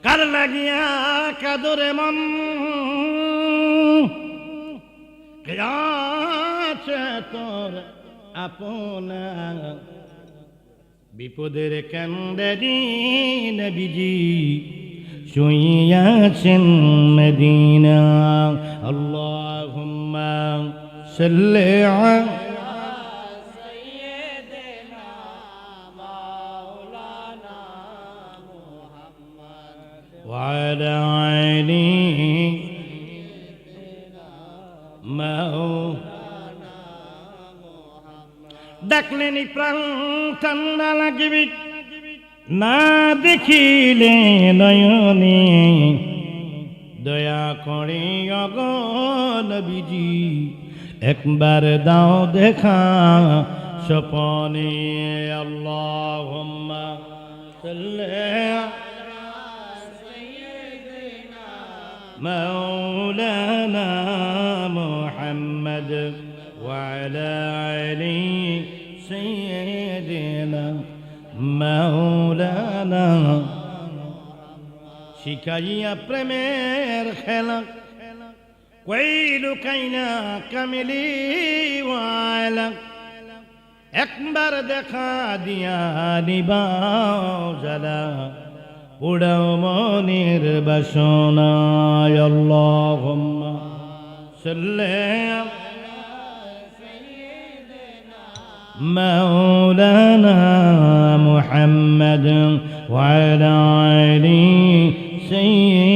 কার লাগিয়া কাদরে মন কে আছে তোর আপনা বিপদের কান্দে নবীজি শুইয়াছেন মদিনা আল্লাহুম্মা সাল্লি আলা সাইয়্যিদিনা মাওলানা মুহাম্মদ ওয়া আলা আলি মাওলানা মুহাম্মদ ডাকলেনি প্রাণ ঠান্ডা লাগিবি না দেখিলে নয়নে দয়া করে ওগো নবীজি একবার দাও দেখা স্বপনে আল্লাহুম্মা সাল্লি আলা সাইয়্যিদিনা মাওলানা মুহাম্মদ ওয়া আলা আলি সাইয়্যিদিনা মাওলানা শিখাইয়া প্রেমের খেলা কই লুকাইনা কামিলি ওয়ালা একবার দেখা দিয়া নিবাও জ্বালা উড়াও মনের বাসনা আল্লাহুম্মা সাল্লি مولانا محمد وعلى آله سيدنا